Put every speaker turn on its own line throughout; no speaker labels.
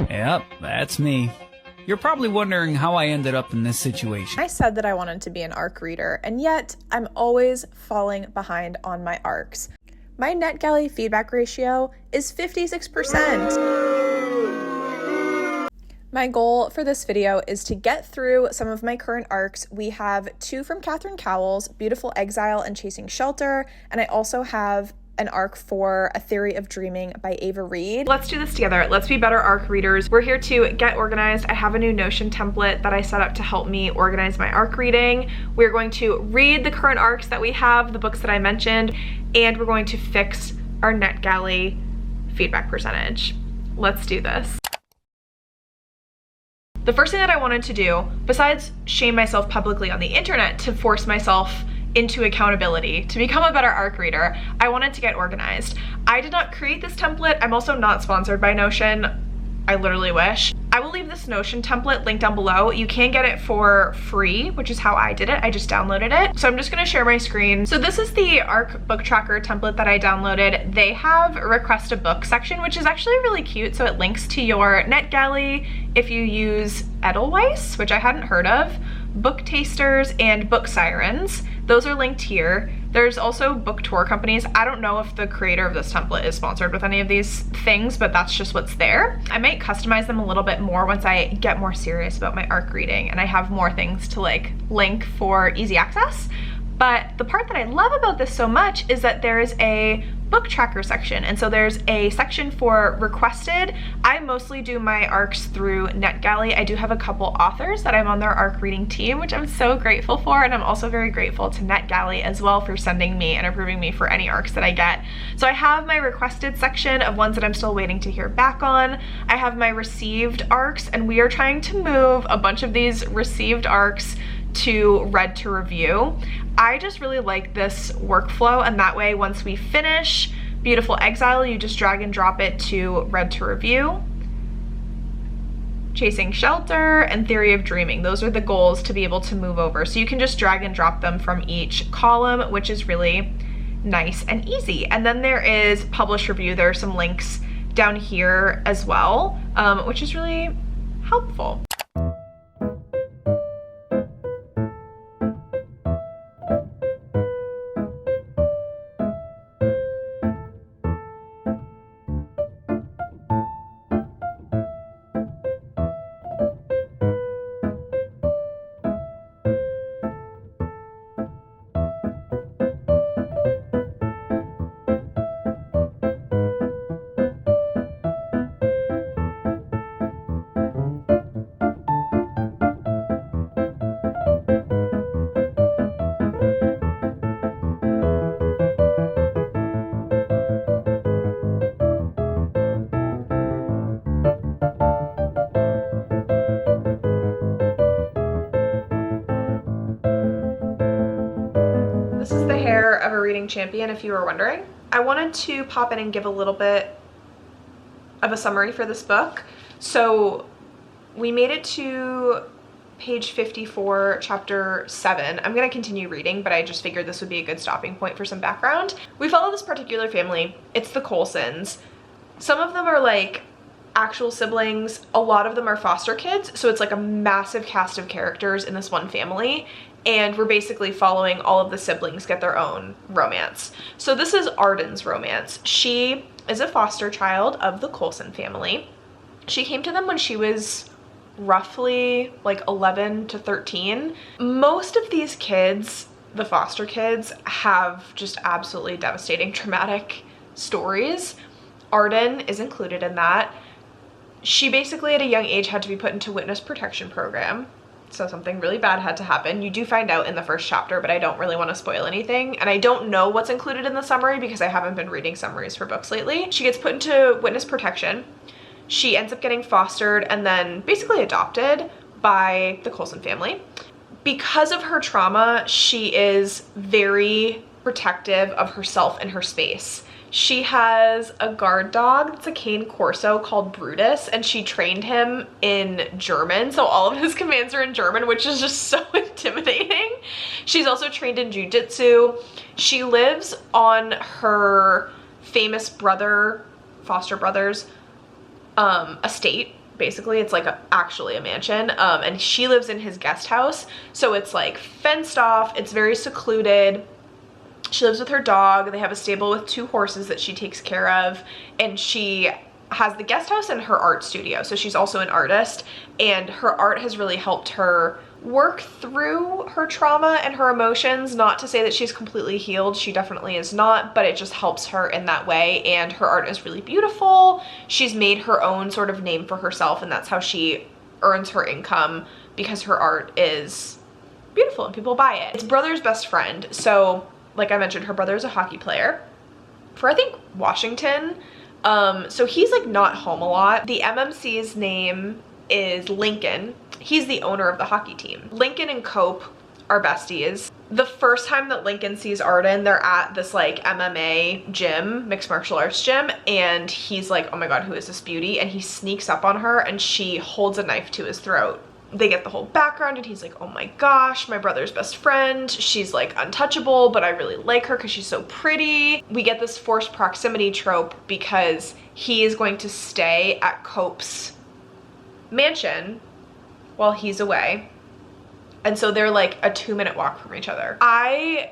Yep, that's me. You're probably wondering how I ended up in this situation.
I said that I wanted to be an ARC reader, and yet I'm always falling behind on my ARCs. My Netgalley feedback ratio is 56%. My goal for this video is to get through some of my current ARCs. We have 2 from Catherine Cowell's, Beautiful Exile and Chasing Shelter, and I also have an ARC for A Theory of Dreaming by Ava Reed. Let's do this together. Let's be better ARC readers. We're here to get organized. I have a new Notion template that I set up to help me organize my ARC reading. We're going to read the current ARCs that we have, the books that I mentioned, and we're going to fix our Netgalley feedback percentage. Let's do this. The first thing that I wanted to do, besides shame myself publicly on the internet to force myself into accountability, to become a better ARC reader, I wanted to get organized. I did not create this template. I'm also not sponsored by Notion. I literally wish. I will leave this Notion template linked down below. You can get it for free, which is how I did it. I just downloaded it. So I'm just gonna share my screen. So this is the ARC book tracker template that I downloaded. They have a request a book section, which is actually really cute. So it links to your Netgalley if you use Edelweiss, which I hadn't heard of, Book Tasters, and Book Sirens. Those are linked here. There's also book tour companies. I don't know if the creator of this template is sponsored with any of these things, but that's just what's there. I might customize them a little bit more once I get more serious about my ARC reading and I have more things to like link for easy access. But the part that I love about this so much is that there is a book tracker section. And so there's a section for requested. I mostly do my ARCs through Netgalley. I do have a couple authors that I'm on their ARC reading team, which I'm so grateful for. And I'm also very grateful to Netgalley as well for sending me and approving me for any ARCs that I get. So I have my requested section of ones that I'm still waiting to hear back on. I have my received ARCs, and we are trying to move a bunch of these received ARCs to read to review. I just really like this workflow, and that way once we finish Beautiful Exile, you just drag and drop it to read to review. Chasing Shelter and Theory of Dreaming, those are the goals to be able to move over. So you can just drag and drop them from each column, which is really nice and easy. And then there is Publish Review. There are some links down here as well, which is really helpful. This is the hair of a reading champion, if you were wondering. I wanted to pop in and give a little bit of a summary for this book. So we made it to page 54, chapter 7. I'm gonna continue reading, but I just figured this would be a good stopping point for some background. We follow this particular family. It's the Colsons. Some of them are like actual siblings. A lot of them are foster kids. So it's like a massive cast of characters in this one family. And we're basically following all of the siblings get their own romance. So this is Arden's romance. She is a foster child of the Colson family. She came to them when she was roughly like 11 to 13. Most of these kids, the foster kids, have just absolutely devastating, traumatic stories. Arden is included in that. She basically at a young age had to be put into witness protection program. So something really bad had to happen. You do find out in the first chapter, but I don't really want to spoil anything. And I don't know what's included in the summary because I haven't been reading summaries for books lately. She gets put into witness protection. She ends up getting fostered and then basically adopted by the Colson family. Because of her trauma, she is very protective of herself and her space. She has a guard dog, it's a cane corso called Brutus, and she trained him in German, so all of his commands are in German, which is just so intimidating. She's also trained in jiu-jitsu. She lives on her famous brother, foster brother's estate, basically. It's like actually a mansion, and she lives in his guest house, so it's like fenced off, it's very secluded. She lives with her dog, they have a stable with 2 horses that she takes care of, and she has the guest house and her art studio. So she's also an artist, and her art has really helped her work through her trauma and her emotions. Not to say that she's completely healed, she definitely is not, but it just helps her in that way, and her art is really beautiful. She's made her own sort of name for herself, and that's how she earns her income, because her art is beautiful and people buy it. It's brother's best friend. So like I mentioned, her brother is a hockey player for, I think, Washington. So he's like not home a lot. The MMC's name is Lincoln. He's the owner of the hockey team. Lincoln and Cope are besties. The first time that Lincoln sees Arden, they're at this like MMA gym, mixed martial arts gym, and he's like, oh my god, who is this beauty? And he sneaks up on her and she holds a knife to his throat. They get the whole background, and he's like, oh my gosh, my brother's best friend. She's like untouchable, but I really like her because she's so pretty. We get this forced proximity trope because he is going to stay at Cope's mansion while he's away. And so they're like a 2-minute walk from each other. I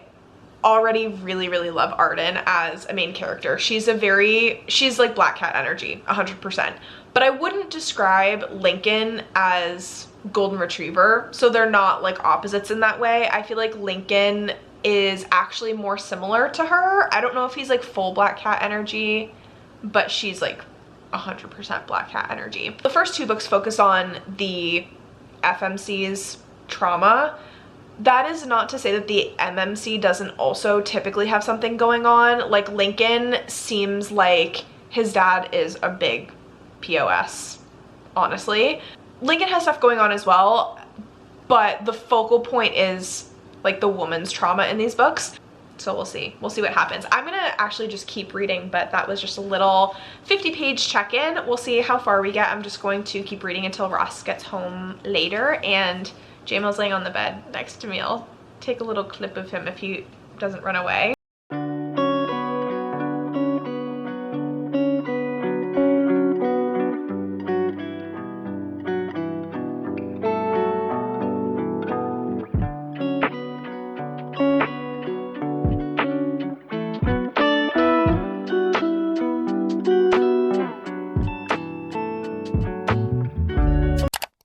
already really, really love Arden as a main character. She's like Black Cat energy, 100%. But I wouldn't describe Lincoln as golden retriever, so they're not like opposites in that way. I feel like Lincoln is actually more similar to her. I don't know if he's like full Black Cat energy, but she's like 100% Black Cat energy. The first 2 books focus on the FMC's trauma. That is not to say that the MMC doesn't also typically have something going on. Like Lincoln seems like his dad is a big POS, honestly. Lincoln has stuff going on as well, but the focal point is like the woman's trauma in these books. So we'll see what happens. I'm gonna actually just keep reading, but that was just a little 50-page check-in. We'll see how far we get. I'm just going to keep reading until Ross gets home later, and JMO's laying on the bed next to me. I'll take a little clip of him if he doesn't run away.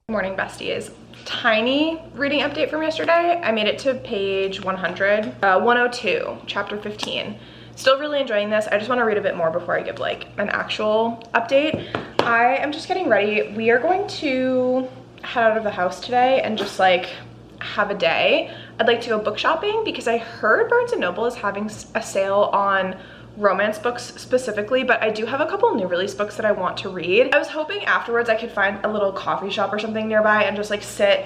Morning, besties. Tiny reading update from yesterday. I made it to page 102, chapter 15. Still really enjoying this. I just want to read a bit more before I give like an actual update. I am just getting ready. We are going to head out of the house today and just like have a day. I'd like to go book shopping because I heard Barnes & Noble is having a sale on romance books specifically, but I do have a couple new release books that I want to read. I was hoping afterwards I could find a little coffee shop or something nearby and just like sit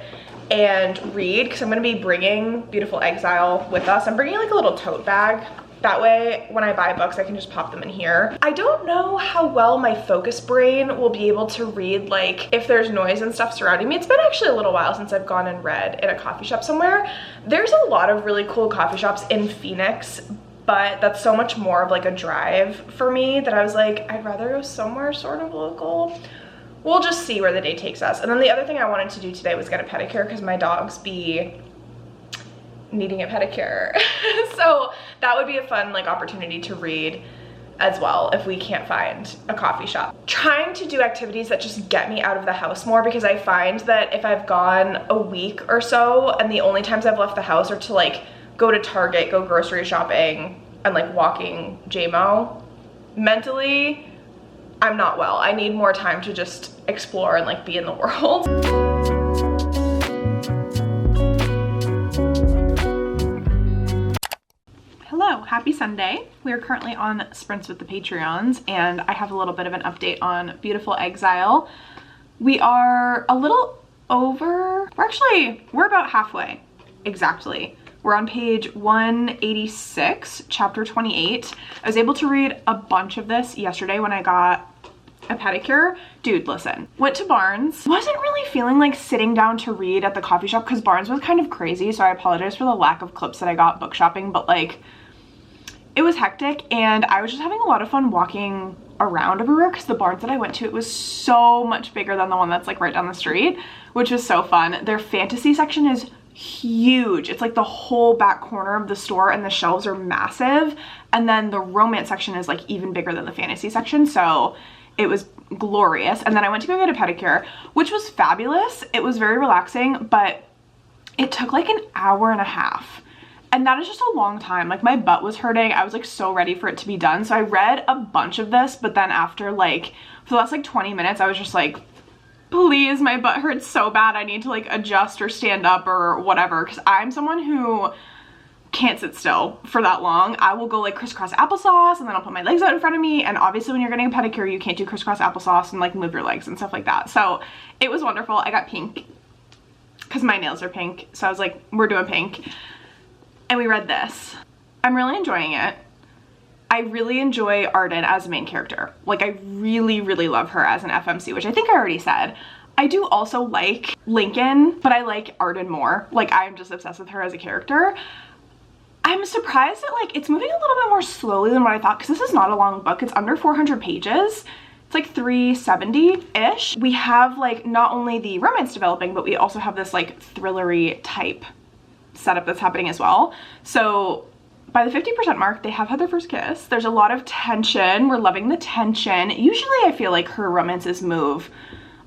and read, because I'm going to be bringing Beautiful Exile with us. I'm bringing like a little tote bag. That way when I buy books I can just pop them in here. I don't know how well my focus brain will be able to read like if there's noise and stuff surrounding me. It's been actually a little while since I've gone and read in a coffee shop somewhere. There's a lot of really cool coffee shops in Phoenix, but that's so much more of like a drive for me that I was like, I'd rather go somewhere sort of local. We'll just see where the day takes us. And then the other thing I wanted to do today was get a pedicure because my dogs be needing a pedicure. So that would be a fun like opportunity to read as well if we can't find a coffee shop. Trying to do activities that just get me out of the house more, because I find that if I've gone a week or so and the only times I've left the house are to like go to Target, go grocery shopping, and like walking JMO, mentally, I'm not well. I need more time to just explore and like be in the world. Hello, happy Sunday. We are currently on Sprints with the Patreons, and I have a little bit of an update on Beautiful Exile. We are a little over, we're about halfway, exactly. We're on page 186, chapter 28. I was able to read a bunch of this yesterday when I got a pedicure. Dude, listen. Went to Barnes. Wasn't really feeling like sitting down to read at the coffee shop because Barnes was kind of crazy, so I apologize for the lack of clips that I got book shopping, but like, it was hectic and I was just having a lot of fun walking
around everywhere because the Barnes that I went to, it was so much bigger than the one that's like right down the street, which was so fun. Their fantasy section is huge. It's like the whole back corner of the store and the shelves are massive. And then the romance section is like even bigger than the fantasy section. So it was glorious. And then I went to go get a pedicure, which was fabulous. It was very relaxing, but it took like an hour and a half. And that is just a long time. Like my butt was hurting. I was like so ready for it to be done. So I read a bunch of this, but then after like, for the last like 20 minutes, I was just like, please, my butt hurts so bad. I need to like adjust or stand up or whatever. Cause I'm someone who can't sit still for that long. I will go like crisscross applesauce and then I'll put my legs out in front of me. And obviously when you're getting a pedicure, you can't do crisscross applesauce and like move your legs and stuff like that. So it was wonderful. I got pink because my nails are pink. So I was like, we're doing pink. And we read this. I'm really enjoying it. I really enjoy Arden as a main character. Like I really, really love her as an FMC, which I think I already said. I do also like Lincoln, but I like Arden more. Like I'm just obsessed with her as a character. I'm surprised that like it's moving a little bit more slowly than what I thought because this is not a long book. It's under 400 pages. It's like 370-ish. We have like not only the romance developing, but we also have this like thrillery type setup that's happening as well. So by the 50% mark, they have had their first kiss. There's a lot of tension. We're loving the tension. Usually I feel like her romances move,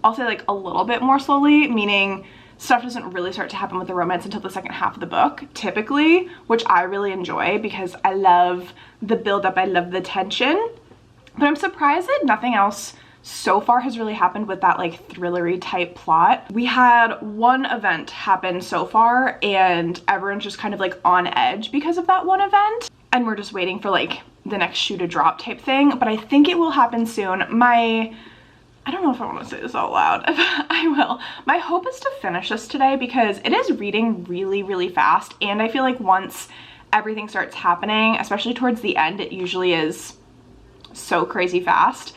I'll say like a little bit more slowly, meaning stuff doesn't really start to happen with the romance until the second half of the book, typically, which I really enjoy because I love the build-up, I love the tension. But I'm surprised that nothing else so far has really happened with that like thrillery type plot. We had one event happen so far and everyone's just kind of like on edge because of that one event. And we're just waiting for like the next shoe to drop type thing. But I think it will happen soon. I don't know if I want to say this out loud. I will. My hope is to finish this today because it is reading really, really fast. And I feel like once everything starts happening, especially towards the end, it usually is so crazy fast.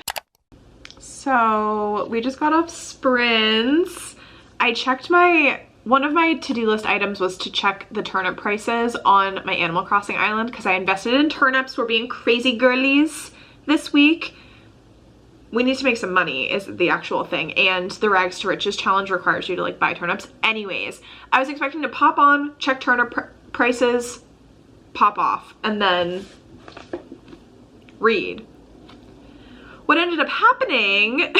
So we just got off sprints. I checked one of my to-do list items was to check the turnip prices on my Animal Crossing island because I invested in turnips. We're being crazy girlies this week. We need to make some money is the actual thing. And the Rags to Riches challenge requires you to like buy turnips. Anyways, I was expecting to pop on, check turnip prices, pop off, and then read. What ended up happening,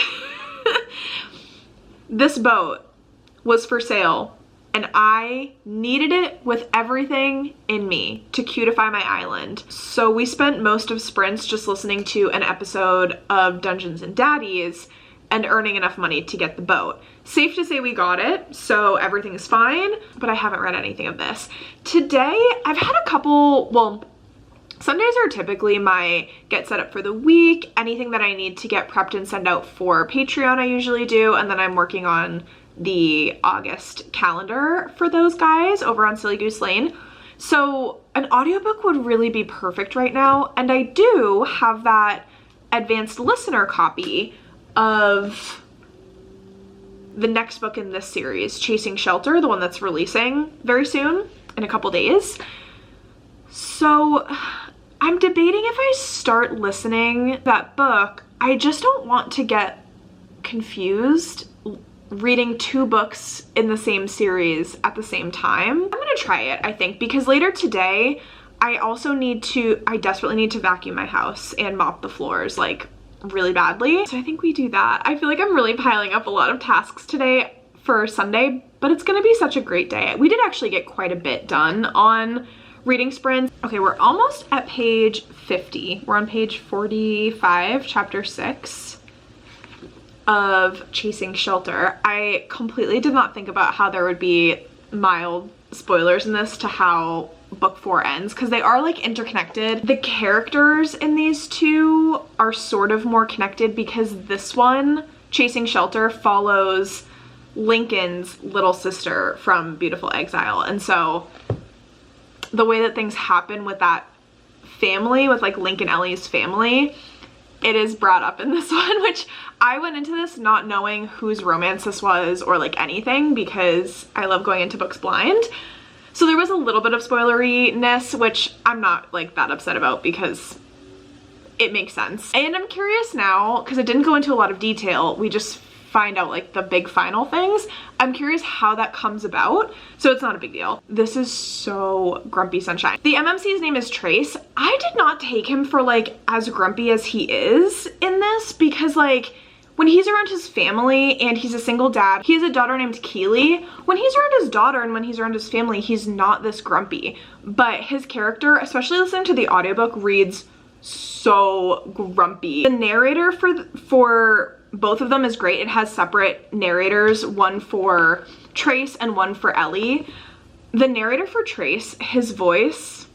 this boat was for sale and I needed it with everything in me to cutify my island. So we spent most of sprints just listening to an episode of Dungeons and Daddies and earning enough money to get the boat. Safe to say we got it, so everything's fine, but I haven't read anything of this. Today, I've had a couple, well, Sundays are typically my get set up for the week. Anything that I need to get prepped and send out for Patreon, I usually do. And then I'm working on the August calendar for those guys over on Silly Goose Lane. So an audiobook would really be perfect right now. And I do have that advanced listener copy of the next book in this series, Chasing Shelter, the one that's releasing very soon in a couple days. So I'm debating if I start listening that book. I just don't want to get confused reading two books in the same series at the same time. I'm gonna try it, I think, because later today I desperately need to vacuum my house and mop the floors like really badly. So I think we do that. I feel like I'm really piling up a lot of tasks today for Sunday, but it's gonna be such a great day. We did actually get quite a bit done on reading sprints. Okay, we're almost at page 50. We're on page 45, chapter 6 of Chasing Shelter. I completely did not think about how there would be mild spoilers in this to how book 4 ends, because they are like interconnected. The characters in these two are sort of more connected because this one, Chasing Shelter, follows Lincoln's little sister from Beautiful Exile. And so the way that things happen with that family, with like Link and Ellie's family, it is brought up in this one, which I went into this not knowing whose romance this was or like anything because I love going into books blind. So there was a little bit of spoileriness, which I'm not like that upset about because it makes sense. And I'm curious now, because it didn't go into a lot of detail, we just find out like the big final things. I'm curious how that comes about, so it's not a big deal. This is so grumpy sunshine. The MMC's name is Trace. I did not take him for like as grumpy as he is in this, because like when he's around his family and he's a single dad, he has a daughter named Keely. When he's around his daughter and when he's around his family, he's not this grumpy. But his character, especially listening to the audiobook, reads so grumpy. The narrator for both of them is great. It has separate narrators, one for Trace and one for Ellie. The narrator for Trace, his voice,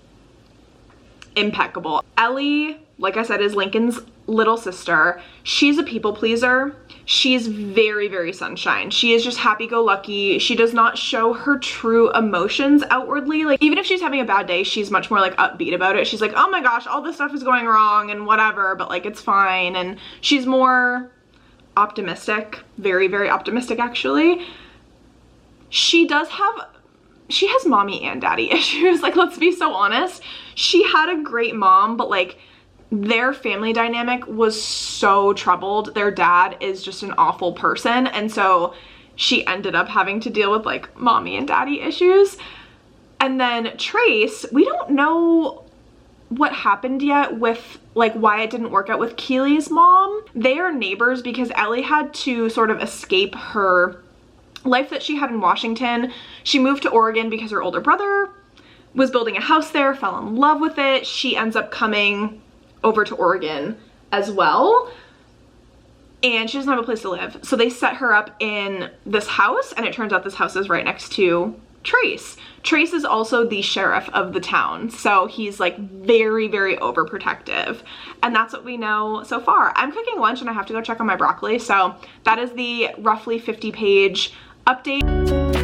impeccable. Ellie, like I said, is Lincoln's little sister. She's a people pleaser. She's very, very sunshine. She is just happy-go-lucky. She does not show her true emotions outwardly. Like, even if she's having a bad day, she's much more like upbeat about it. She's like, oh my gosh, all this stuff is going wrong and whatever, but like it's fine. And she's more optimistic, very, very optimistic actually. She has mommy and daddy issues. Like, let's be so honest. She had a great mom, but like their family dynamic was so troubled. Their dad is just an awful person, and so she ended up having to deal with like mommy and daddy issues. And then Trace, we don't know what happened yet with like why it didn't work out with Keely's mom. They are neighbors because Ellie had to sort of escape her life that she had in Washington. She moved to Oregon because her older brother was building a house there, fell in love with it. She ends up coming over to Oregon as well, and she doesn't have a place to live. So they set her up in this house, and it turns out this house is right next to Trace. Trace is also the sheriff of the town, so he's like very, very overprotective, and that's what we know so far. I'm cooking lunch and I have to go check on my broccoli, so that is the roughly 50-page update.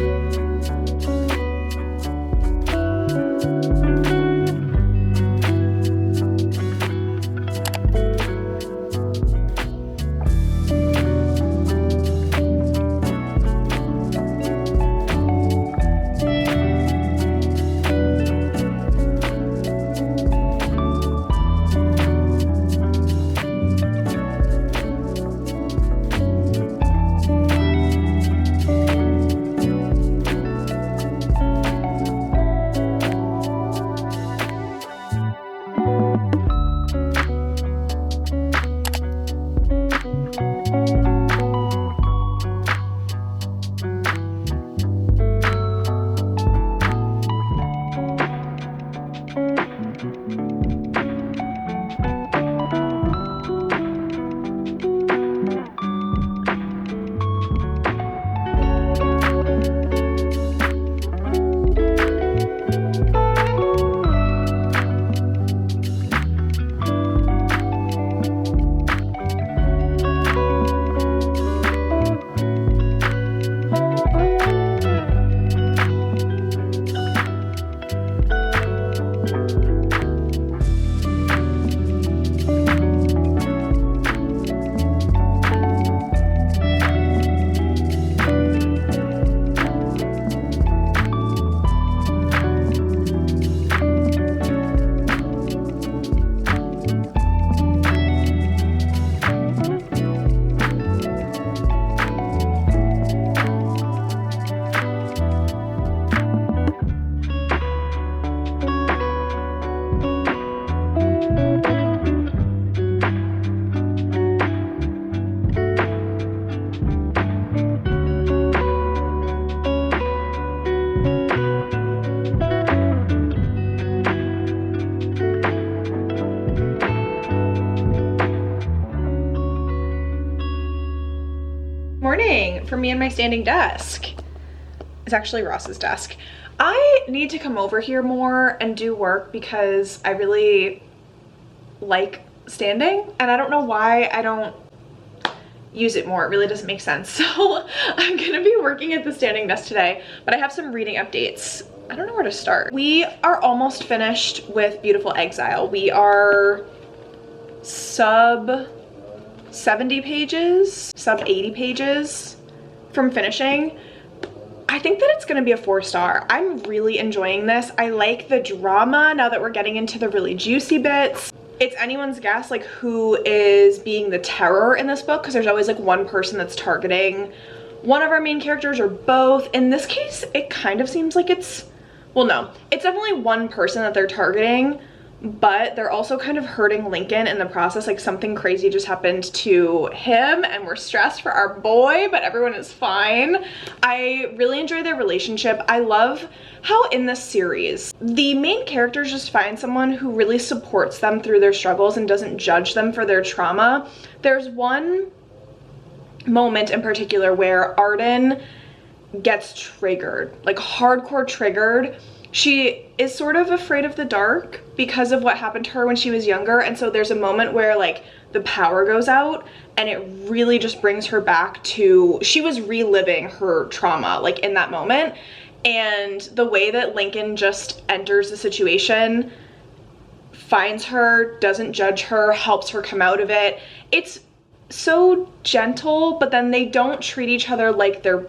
Morning for me and my standing desk. It's actually Ross's desk. I need to come over here more and do work because I really like standing, and I don't know why I don't use it more. It really doesn't make sense. So I'm gonna be working at the standing desk today, but I have some reading updates. I don't know where to start. We are almost finished with Beautiful Exile. We are sub 70 pages, sub 80 pages from finishing. I think that it's gonna be a 4-star. I'm really enjoying this. I like the drama now that we're getting into the really juicy bits. it's anyone's guess like who is being the terror in this book, because there's always like one person that's targeting one of our main characters or both. In this case, it kind of seems like it's, well, no, it's definitely one person that they're targeting, but they're also kind of hurting Lincoln in the process. Like something crazy just happened to him and we're stressed for our boy, but everyone is fine. I really enjoy their relationship. I love how in this series, the main characters just find someone who really supports them through their struggles and doesn't judge them for their trauma. There's one moment in particular where Arden gets triggered, like hardcore triggered. She is sort of afraid of the dark because of what happened to her when she was younger, and so there's a moment where like the power goes out and it really just brings her back to, she was reliving her trauma like in that moment. And the way that Lincoln just enters the situation, finds her, doesn't judge her, helps her come out of it, it's so gentle, but then they don't treat each other like they're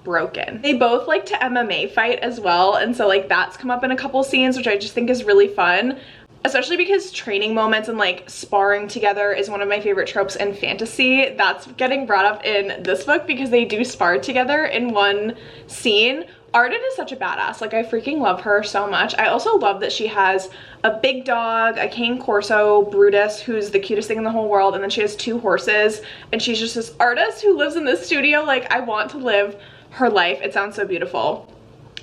broken. They both like to MMA fight as well, and so like that's come up in a couple scenes, which I just think is really fun, especially because training moments and like sparring together is one of my favorite tropes in fantasy. That's getting brought up in this book because they do spar together in one scene. Arden is such a badass. Like I freaking love her so much. I also love that she has a big dog, a cane corso, Brutus, who's the cutest thing in the whole world, and then she has 2 horses, and she's just this artist who lives in this studio. Like I want to live her life. It sounds so beautiful.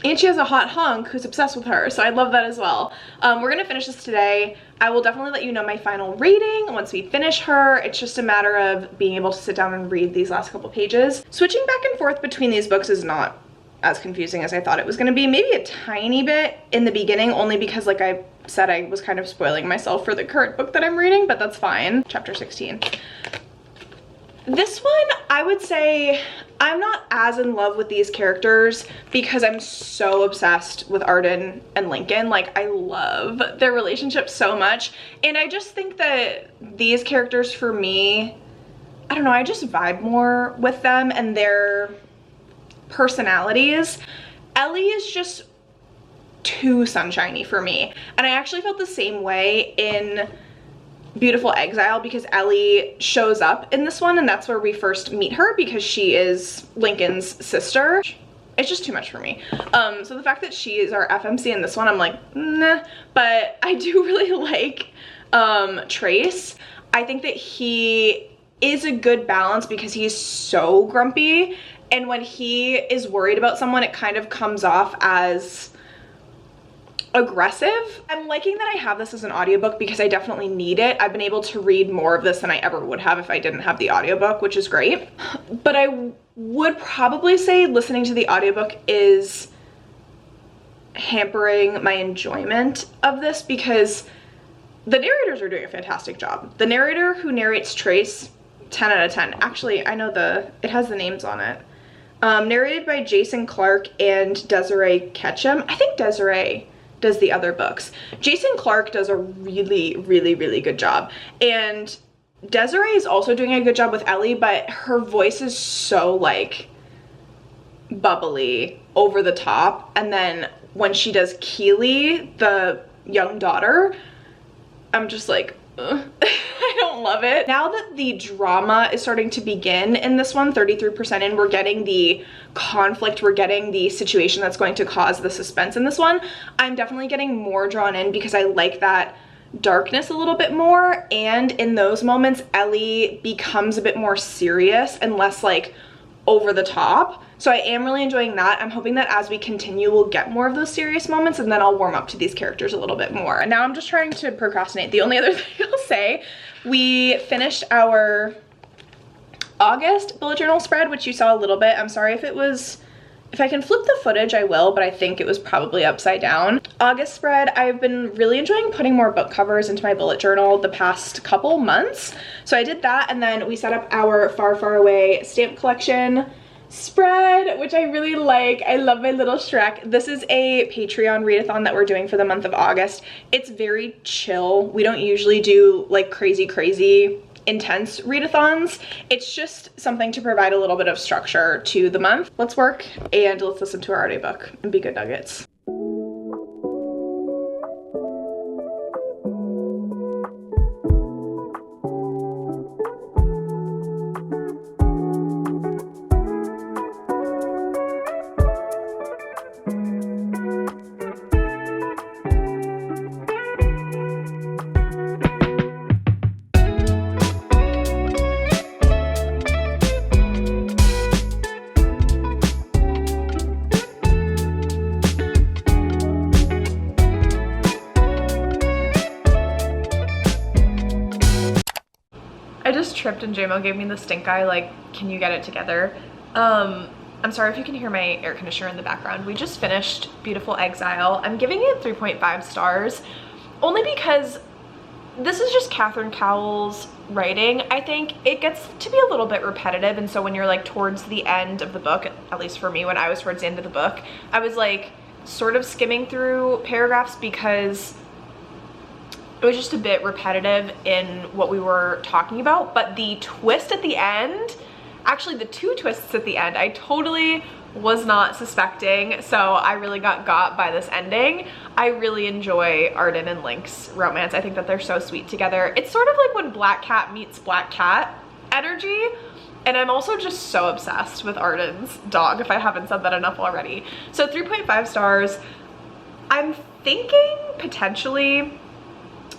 And she has a hot hunk who's obsessed with her, so I love that as well. We're gonna finish this today. I will definitely let you know my final rating once we finish her. It's just a matter of being able to sit down and read these last couple pages. Switching back and forth between these books is not as confusing as I thought it was gonna be. Maybe a tiny bit in the beginning, only because like I said, I was kind of spoiling myself for the current book that I'm reading, but that's fine. Chapter 16. This one, I would say I'm not as in love with these characters because I'm so obsessed with Arden and Lincoln. Like I love their relationship so much, and I just think that these characters for me, I don't know, I just vibe more with them and their personalities. Ellie is just too sunshiny for me, and I actually felt the same way in Beautiful Exile because Ellie shows up in this one, and that's where we first meet her because she is Lincoln's sister. It's just too much for me. So the fact that she is our FMC in this one, I'm like, nah. But I do really like Trace. I think that he is a good balance because he's so grumpy, and when he is worried about someone, it kind of comes off as aggressive. I'm liking that I have this as an audiobook because I definitely need it. I've been able to read more of this than I ever would have if I didn't have the audiobook, which is great. But I would probably say listening to the audiobook is hampering my enjoyment of this because the narrators are doing a fantastic job. The narrator who narrates Trace, 10 out of 10. Actually, I know it has the names on it. Narrated by Jason Clark and Desiree Ketchum. I think Desiree does the other books. Jason Clark does a really, really, really good job. And Desiree is also doing a good job with Ellie, but her voice is so like bubbly, over the top. And then when she does Keely, the young daughter, I'm just like, ugh. I don't love it. Now that the drama is starting to begin in this one, 33% in, we're getting the conflict, we're getting the situation that's going to cause the suspense in this one. I'm definitely getting more drawn in because I like that darkness a little bit more, and in those moments Ellie becomes a bit more serious and less like over the top. So I am really enjoying that. I'm hoping that as we continue we'll get more of those serious moments, and then I'll warm up to these characters a little bit more. And now I'm just trying to procrastinate. The only other thing I'll say, we finished our August bullet journal spread, which you saw a little bit. I'm sorry if I can flip the footage, I will, but I think it was probably upside down. August spread, I've been really enjoying putting more book covers into my bullet journal the past couple months. So I did that, and then we set up our Far, Far Away stamp collection spread, which I really like. I love my little Shrek. This is a Patreon readathon that we're doing for the month of August. It's very chill. We don't usually do like crazy intense readathons. It's just something to provide a little bit of structure to the month. Let's work and let's listen to our audiobook and be good nuggets. tripped and JMO gave me the stink eye, like, can you get it together? I'm sorry if you can hear my air conditioner in the background. We just finished Beautiful Exile. I'm giving it 3.5 stars, only because this is just Catherine Cowell's writing. I think it gets to be a little bit repetitive, and so when you're like towards the end of the book, at least for me, when I was towards the end of the book, I was like sort of skimming through paragraphs because it was just a bit repetitive in what we were talking about. But the twist at the end, actually the two twists at the end, I totally was not suspecting, so I really got by this ending. I really enjoy Arden and Link's romance. I think that they're so sweet together. It's sort of like when Black Cat meets Black Cat energy, and I'm also just so obsessed with Arden's dog, if I haven't said that enough already. So 3.5 stars. I'm thinking potentially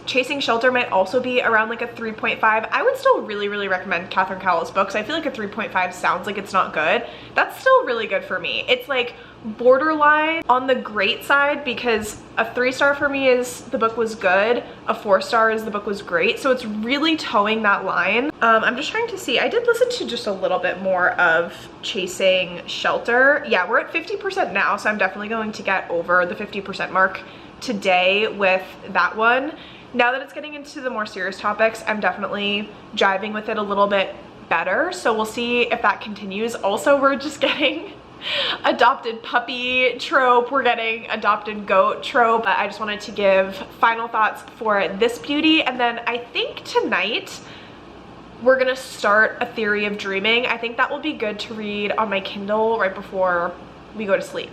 Chasing Shelter might also be around like a 3.5. I would still really recommend Catherine Cowell's books. I feel like a 3.5 sounds like it's not good. That's still really good for me. It's like borderline on the great side, because a 3-star for me is the book was good, a 4-star is the book was great. So it's really towing that line. I'm just trying to see. I did listen to just a little bit more of Chasing Shelter. Yeah, we're at 50% now, so I'm definitely going to get over the 50% mark today with that one. Now that it's getting into the more serious topics, I'm definitely jiving with it a little bit better. So we'll see if that continues. Also, we're just getting adopted puppy trope. We're getting adopted goat trope. I just wanted to give final thoughts for this beauty. And then I think tonight we're gonna start A Theory of Dreaming. I think that will be good to read on my Kindle right before we go to sleep.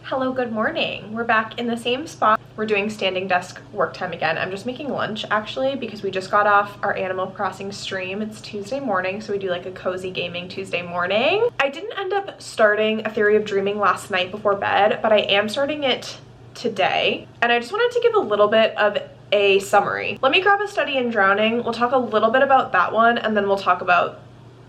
Hello, good morning. We're back in the same spot. We're doing standing desk work time again. I'm just making lunch actually, because we just got off our Animal Crossing stream. It's Tuesday morning, so we do like a cozy gaming Tuesday morning. I didn't end up starting A Theory of Dreaming last night before bed, but I am starting it today. And I just wanted to give a little bit of a summary. Let me grab A Study in Drowning. We'll talk a little bit about that one, and then we'll talk about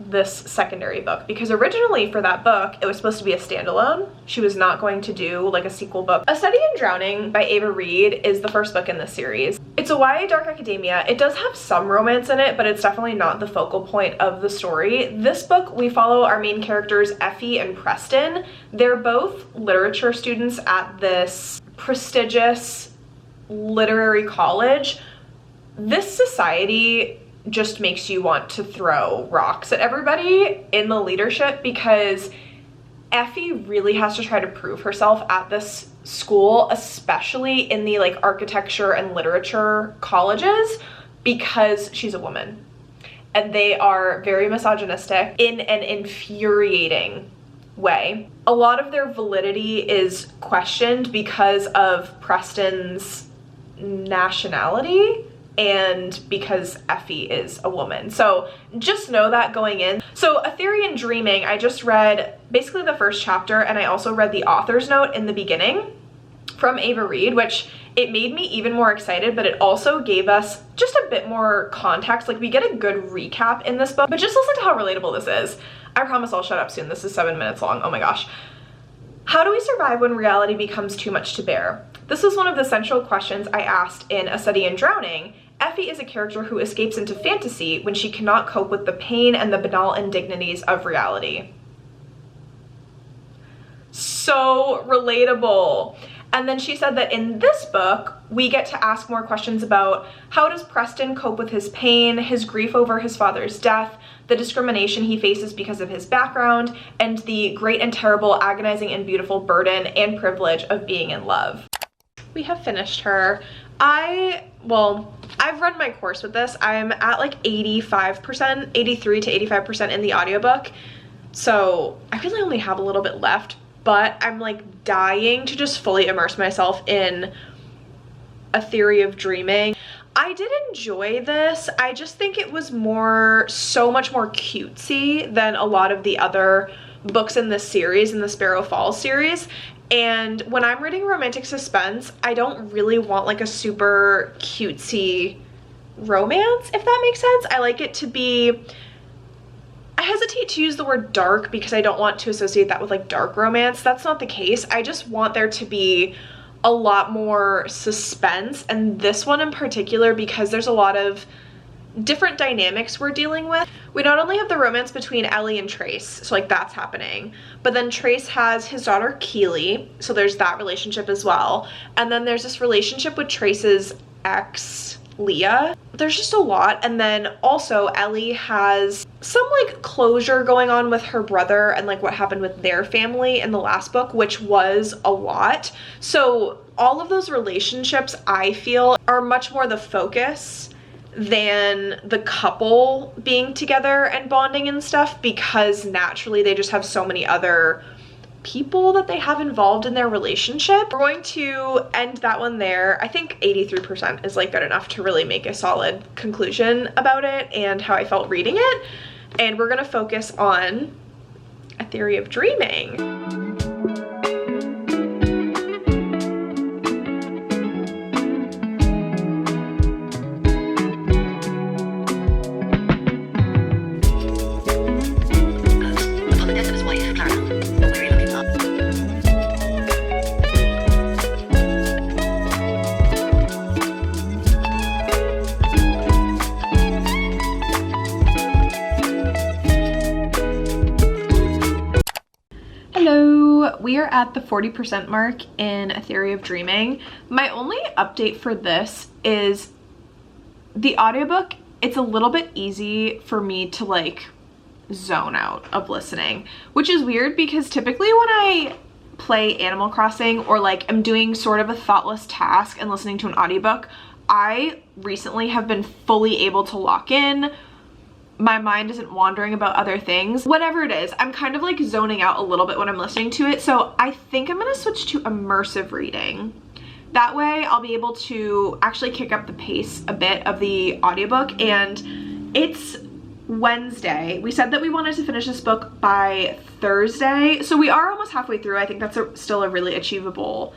this secondary book, because originally for that book it was supposed to be a standalone. She was not going to do like a sequel book. A Study in Drowning by Ava Reed is the first book in this series. It's a YA dark academia. It does have some romance in it, but it's definitely not the focal point of the story. This book, we follow our main characters Effie and Preston. They're both literature students at this prestigious literary college. This society just makes you want to throw rocks at everybody in the leadership, because Effie really has to try to prove herself at this school, especially in the like architecture and literature colleges, because she's a woman. And they are very misogynistic in an infuriating way. A lot of their validity is questioned because of Preston's nationality and because Effie is a woman. So just know that going in. So A Theory in Dreaming, I just read basically the first chapter, and I also read the author's note in the beginning from Ava Reed, which it made me even more excited, but it also gave us just a bit more context. Like, we get a good recap in this book, but just listen to how relatable this is. I promise I'll shut up soon. This is 7 minutes long. Oh my gosh. How do we survive when reality becomes too much to bear? This was one of the central questions I asked in A Study in Drowning. Effie is a character who escapes into fantasy when she cannot cope with the pain and the banal indignities of reality. So relatable. And then she said that in this book, we get to ask more questions about how does Preston cope with his pain, his grief over his father's death, the discrimination he faces because of his background, and the great and terrible, agonizing and beautiful burden and privilege of being in love. We have finished her. I've run my course with this. I'm at like 85%, 83 to 85% in the audiobook. So I really only have a little bit left, but I'm like dying to just fully immerse myself in A Theory of Dreaming. I did enjoy this. I just think it was so much more cutesy than a lot of the other books in this series, in the Sparrow Falls series. And when I'm reading romantic suspense, I don't really want like a super cutesy romance, if that makes sense. I like it to be, I hesitate to use the word dark because I don't want to associate that with like dark romance. That's not the case. I just want there to be a lot more suspense, and this one in particular because there's a lot of different dynamics we're dealing with. We not only have the romance between Ellie and Trace, so like that's happening, but then Trace has his daughter Keely, so there's that relationship as well. And then there's this relationship with Trace's ex, Leah. There's just a lot. And then also Ellie has some like closure going on with her brother and like what happened with their family in the last book, which was a lot. So all of those relationships I feel are much more the focus than the couple being together and bonding and stuff, because naturally they just have so many other people that they have involved in their relationship. We're going to end that one there. I think 83% is like good enough to really make a solid conclusion about it and how I felt reading it. And we're gonna focus on A Theory of Dreaming. We are at the 40% mark in A Theory of Dreaming. My only update for this is the audiobook. It's a little bit easy for me to like zone out of listening, which is weird because typically when I play Animal Crossing or like I'm doing sort of a thoughtless task and listening to an audiobook, I recently have been fully able to lock in. My mind isn't wandering about other things. Whatever it is, I'm kind of like zoning out a little bit when I'm listening to it. So I think I'm gonna switch to immersive reading. That way I'll be able to actually kick up the pace a bit of the audiobook. And it's Wednesday. We said that we wanted to finish this book by Thursday. So we are almost halfway through. I think that's still a really achievable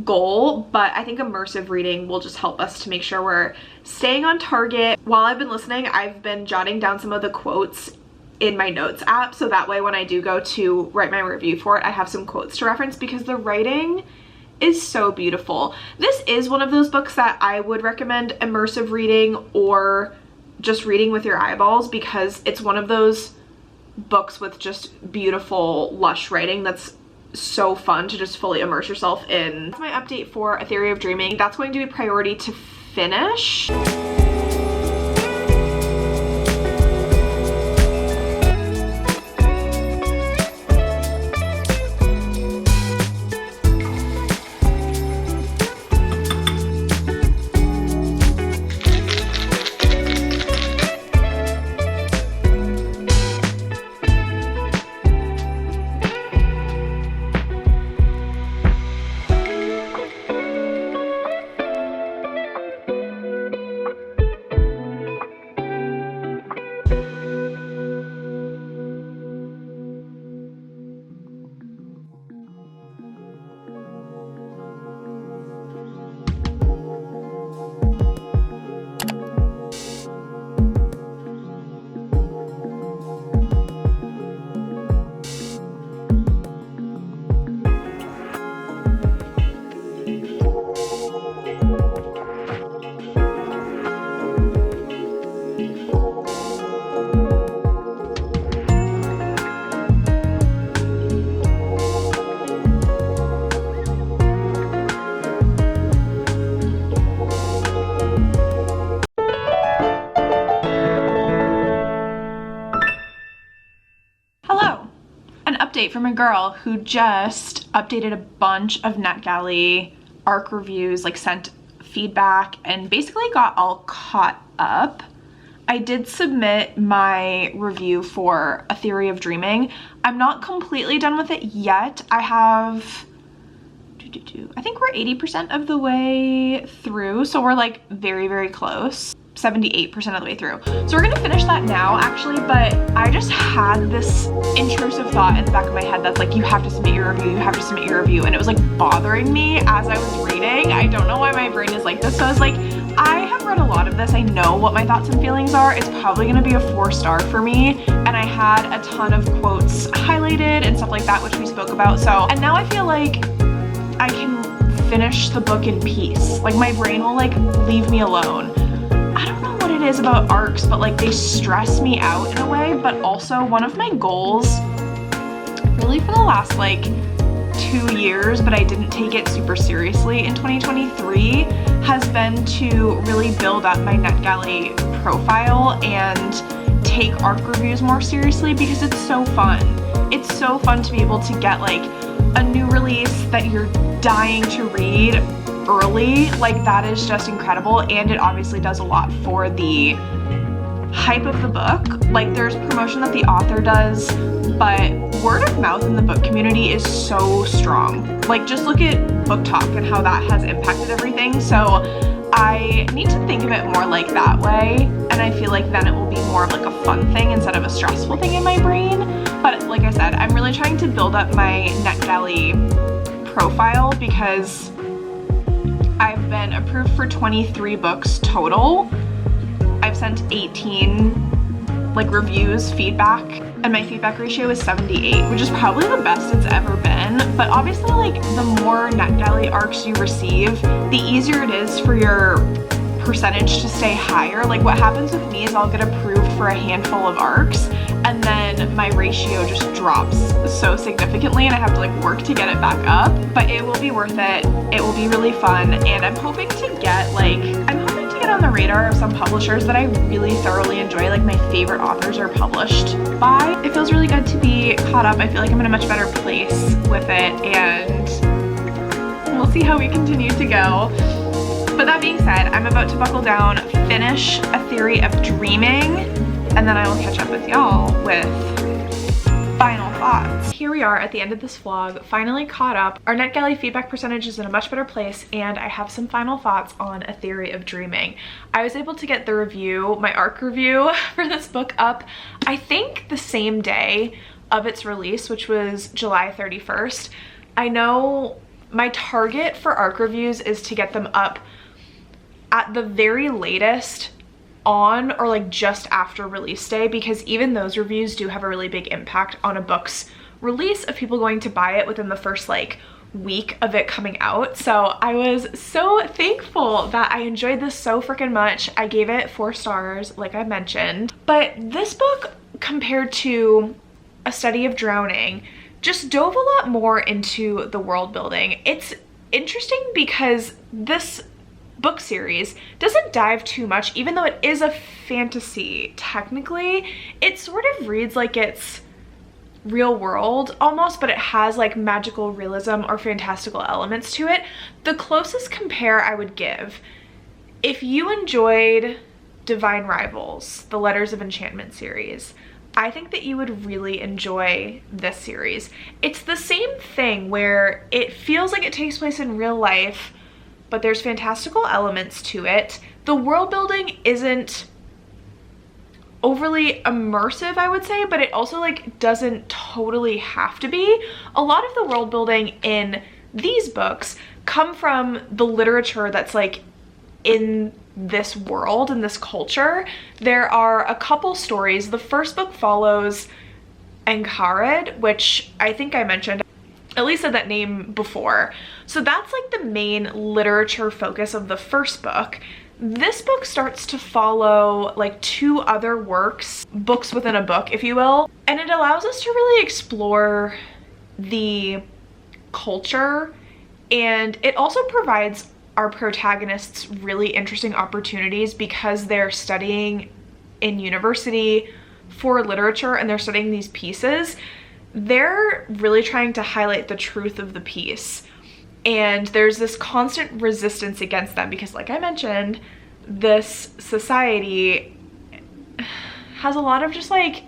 goal, but I think immersive reading will just help us to make sure we're staying on target. While I've been listening, I've been jotting down some of the quotes in my notes app, so that way when I do go to write my review for it, I have some quotes to reference because the writing is so beautiful. This is one of those books that I would recommend immersive reading or just reading with your eyeballs, because it's one of those books with just beautiful, lush writing that's so fun to just fully immerse yourself in. That's my update for A Theory of Dreaming. That's going to be priority to finish. From a girl who just updated a bunch of Netgalley ARC reviews, like sent feedback and basically got all caught up. I did submit my review for A Theory of Dreaming. I'm not completely done with it yet. I have, I think we're 80% of the way through, so we're like very, very close. 78% of the way through. So we're gonna finish that now actually, but I just had this intrusive thought in the back of my head that's like, you have to submit your review, you have to submit your review, and it was like bothering me as I was reading. I don't know why my brain is like this. So I was like, I have
read a lot of this, I know what my thoughts and feelings are. It's probably gonna be a 4-star for me. And I had a ton of quotes highlighted and stuff like that, which we spoke about. So, and now I feel like I can finish the book in peace. Like my brain will like leave me alone. I don't know what it is about arcs, but like they stress me out in a way. But also one of my goals really for the last like 2 years, but I didn't take it super seriously in 2023, has been to really build up my Netgalley profile and take arc reviews more seriously, because it's so fun. It's so fun to be able to get like a new release that you're dying to read early. Like that is just incredible, and it obviously does a lot for the hype of the book. Like there's promotion that the author does, but word of mouth in the book community is so strong. Like just look at Book Talk and how that has impacted everything. So I need to think of it more like that way, and I feel like then it will be more of like a fun thing instead of a stressful thing in my brain. But like I said, I'm really trying to build up my Netgalley profile because I've been approved for 23 books total. I've sent 18 like reviews, feedback, and my feedback ratio is 78, which is probably the best it's ever been. But obviously like the more Netgalley arcs you receive, the easier it is for your percentage to stay higher. Like what happens with me is I'll get approved for a handful of arcs, and then my ratio just drops so significantly and I have to like work to get it back up. But it will be worth it. It will be really fun, and I'm hoping to get on the radar of some publishers that I really thoroughly enjoy, like my favorite authors are published by. It feels really good to be caught up. I feel like I'm in a much better place with it, and we'll see how we continue to go. But that being said, I'm about to buckle down, finish A Theory of Dreaming, and then I will catch up with y'all with final thoughts. Here we are at the end of this vlog, finally caught up. Our Netgalley feedback percentage is in a much better place, and I have some final thoughts on A Theory of Dreaming. I was able to get the review, my arc review for this book up, I think the same day of its release, which was July 31st. I know my target for arc reviews is to get them up at the very latest on or like just after release day, because even those reviews do have a really big impact on a book's release of people going to buy it within the first like week of it coming out. So I was so thankful that I enjoyed this so freaking much. I gave it 4 stars like I mentioned, but this book compared to A Study of Drowning just dove a lot more into the world building. It's interesting because this book series doesn't dive too much, even though it is a fantasy technically. It sort of reads like it's real world almost, but it has like magical realism or fantastical elements to it. The closest compare I would give, if you enjoyed Divine Rivals, the Letters of Enchantment series, I think that you would really enjoy this series. It's the same thing where it feels like it takes place in real life, but there's fantastical elements to it. The world building isn't overly immersive, I would say, but it also like doesn't totally have to be. A lot of the world building in these books come from the literature that's like in this world and this culture. There are a couple stories. The first book follows Encarid, which I think I mentioned, at least said that name before. So that's like the main literature focus of the first book. This book starts to follow like 2 other works, books within a book, if you will, and it allows us to really explore the culture, and it also provides our protagonists really interesting opportunities because they're studying in university for literature and they're studying these pieces. They're really trying to highlight the truth of the piece, and there's this constant resistance against them because, like I mentioned, this society has a lot of just like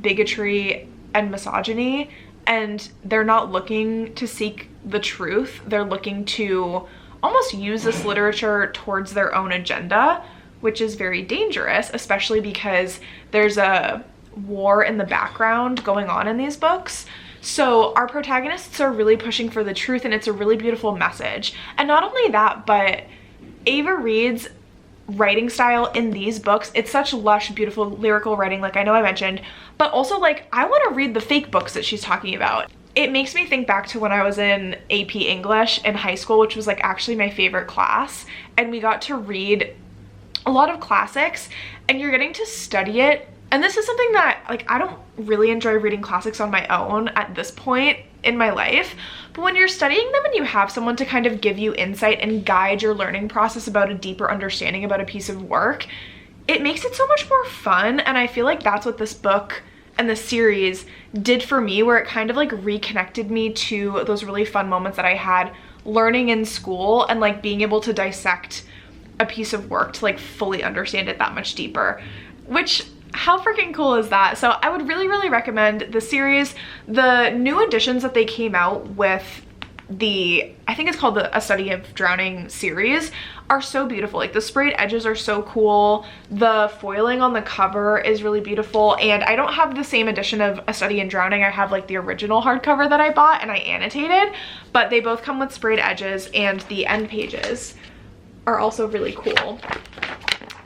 bigotry and misogyny, and they're not looking to seek the truth. They're looking to almost use this literature towards their own agenda, which is very dangerous, especially because there's a war in the background going on in these books. So our protagonists are really pushing for the truth, and it's a really beautiful message. And not only that, but Ava Reed's
writing style in these books. It's such lush, beautiful, lyrical writing, like I know I mentioned, but also like I want to read the fake books that she's talking about. It makes me think back to when I was in AP English in high school, which was like actually my favorite class, and we got to read a lot of classics and you're getting to study it. And this is something that like I don't really enjoy reading classics on my own at this point in my life, but when you're studying them and you have someone to kind of give you insight and guide your learning process about a deeper understanding about a piece of work, it makes it so much more fun. And I feel like that's what this book and the series did for me, where it kind of like reconnected me to those really fun moments that I had learning in school and like being able to dissect a piece of work to like fully understand it that much deeper, which how freaking cool is that? So I would really recommend the series. The new editions that they came out with, the I think it's called the A Study of Drowning series, are so beautiful. Like the sprayed edges are so cool, the foiling on the cover is really beautiful, and I don't have the same edition of A Study in Drowning. I have like the original hardcover that I bought and I annotated, but they both come with sprayed edges, and the end pages are also really cool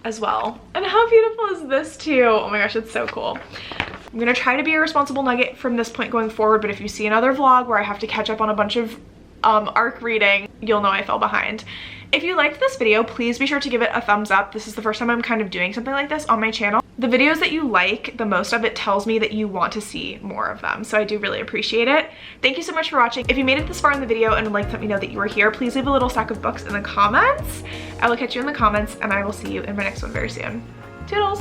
as well. And how beautiful is this too? Oh my gosh, it's so cool. I'm gonna try to be a responsible nugget from this point going forward, but if you see another vlog where I have to catch up on a bunch of ARC reading, you'll know I fell behind. If you liked this video, please be sure to give it a thumbs up. This is the first time I'm kind of doing something like this on my channel. The videos that you like the most of, it tells me that you want to see more of them, so I do really appreciate it. Thank you so much for watching. If you made it this far in the video and would like to let me know that you were here, please leave a little stack of books in the comments. I will catch you in the comments, and I will see you in my next one very soon. Toodles!